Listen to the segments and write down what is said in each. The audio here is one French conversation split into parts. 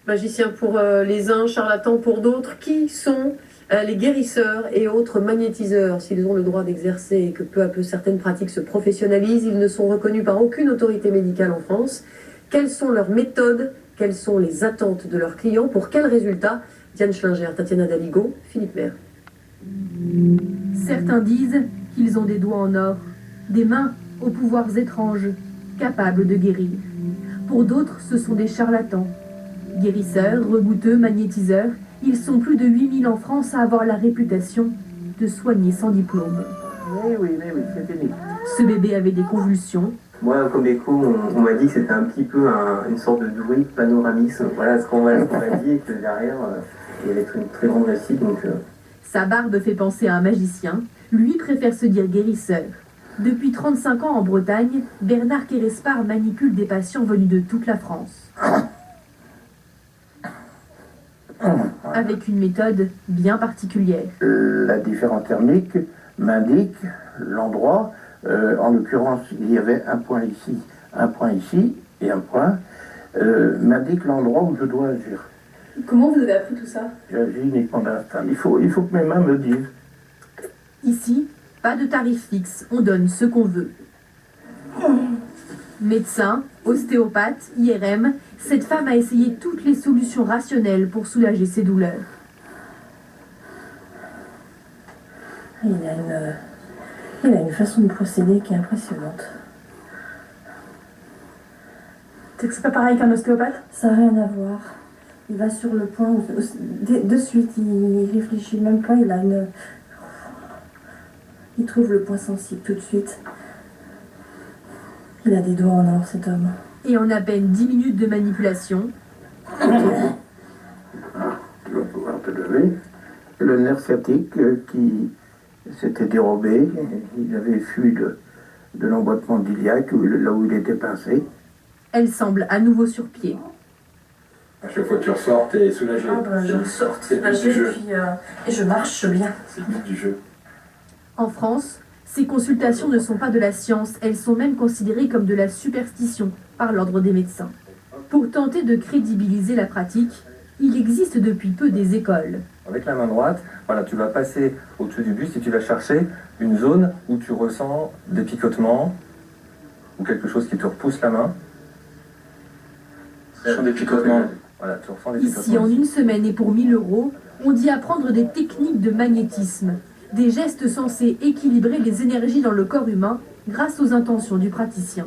Magiciens pour les uns, charlatans pour d'autres. Qui sont les guérisseurs et autres magnétiseurs? S'ils ont le droit d'exercer et que peu à peu certaines pratiques se professionnalisent, ils ne sont reconnus par aucune autorité médicale en France. Quelles sont leurs méthodes? Quelles sont les attentes de leurs clients? Pour quels résultats? Diane Schlinger, Tatiana Daligo, Philippe Maire. Certains disent qu'ils ont des doigts en or, des mains aux pouvoirs étranges, capables de guérir. Pour d'autres, ce sont des charlatans. Guérisseurs, rebouteux, magnétiseurs, ils sont plus de 8000 en France à avoir la réputation de soigner sans diplôme. Oui, c'est fini. Ce bébé avait des convulsions. Moi, comme écho, on m'a dit que c'était un petit peu une sorte de druide panoramiste. Voilà ce qu'on m'a dit, et que derrière, il y avait une très grande réussite. Sa barbe fait penser à un magicien. Lui préfère se dire guérisseur. Depuis 35 ans en Bretagne, Bernard Kérespart manipule des patients venus de toute la France. Avec une méthode bien particulière. La différence thermique m'indique l'endroit. En l'occurrence, il y avait un point ici et un point. M'indique l'endroit où je dois agir. Comment vous avez appris tout ça? J'agis uniquement d'instinct. Il faut que mes mains me disent. Ici, pas de tarif fixe, on donne ce qu'on veut. Médecin, ostéopathe, IRM, cette femme a essayé toutes les solutions rationnelles pour soulager ses douleurs. Il a une façon de procéder qui est impressionnante. C'est pas pareil qu'un ostéopathe? Ça n'a rien à voir. Il va sur le point, de suite, il réfléchit même pas, il trouve le point sensible tout de suite. Il a des doigts en or, cet homme. Et en à peine 10 minutes de manipulation, Tu vas pouvoir te lever. Le nerf sciatique qui s'était dérobé, il avait fui de l'emboîtement d'iliaque, là où il était pincé. elle semble à nouveau sur pied. À chaque fois que tu ressors, t'es soulagé. Je ressors C'est le but du jeu. et je marche bien. C'est le but du jeu. En France, ces consultations ne sont pas de la science, elles sont même considérées comme de la superstition par l'ordre des médecins. Pour tenter de crédibiliser la pratique, il existe depuis peu des écoles. Avec la main droite, voilà, tu vas passer au-dessus du buste et tu vas chercher une zone où tu ressens des picotements ou quelque chose qui te repousse la main. Ce sont des picotements. Voilà, tu ressens des picotements. Ici, en une semaine et pour 1000 €, on dit apprendre des techniques de magnétisme, des gestes censés équilibrer les énergies dans le corps humain grâce aux intentions du praticien,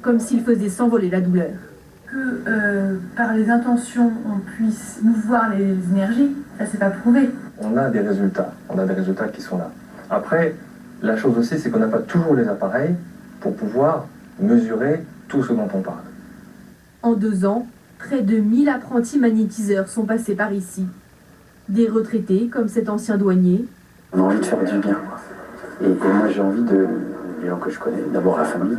comme s'il faisait s'envoler la douleur. Que par les intentions, on puisse mouvoir les énergies, ça c'est pas prouvé. On a des résultats qui sont là. Après, la chose aussi, c'est qu'on n'a pas toujours les appareils pour pouvoir mesurer tout ce dont on parle. En 2 ans, près de 1000 apprentis magnétiseurs sont passés par ici. Des retraités, comme cet ancien douanier. On a envie de faire du bien. Et moi, j'ai envie les gens que je connais, d'abord la famille,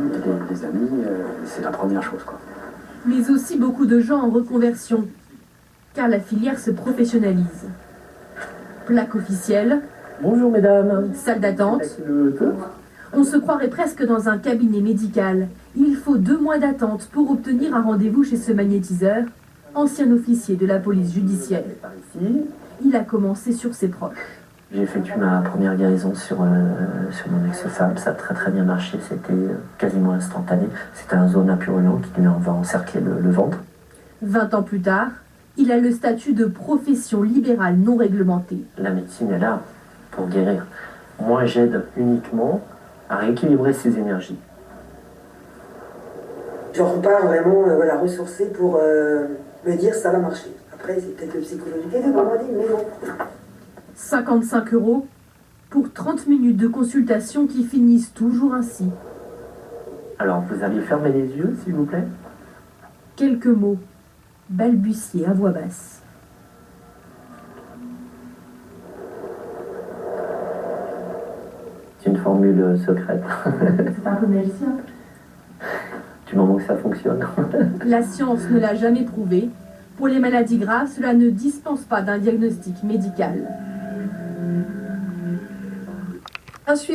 les amis, c'est la première chose, quoi. Mais aussi beaucoup de gens en reconversion, car la filière se professionnalise. Plaque officielle, Bonjour mesdames. salle d'attente. On se croirait presque dans un cabinet médical. Il faut 2 mois d'attente pour obtenir un rendez-vous chez ce magnétiseur, ancien officier de la police judiciaire. Par ici. Il a commencé sur ses proches. J'ai effectué ma première guérison sur mon ex-femme, ça a très bien marché, c'était quasiment instantané. C'était un zone purulent qui lui va encercler le ventre. 20 ans plus tard, il a le statut de profession libérale non réglementée. La médecine est là pour guérir. Moi, j'aide uniquement à rééquilibrer ses énergies. Je repars vraiment ressourcée pour me dire ça va marcher. Après, c'est peut-être le psychologique qui est vraiment dit, mais bon. 55 € pour 30 minutes de consultation qui finissent toujours ainsi. Alors, vous allez fermer les yeux, s'il vous plaît. Quelques mots, balbutiés à voix basse. C'est une formule secrète. C'est un peu magicien. Du moment que ça fonctionne. La science ne l'a jamais prouvé. Pour les maladies graves, cela ne dispense pas d'un diagnostic médical.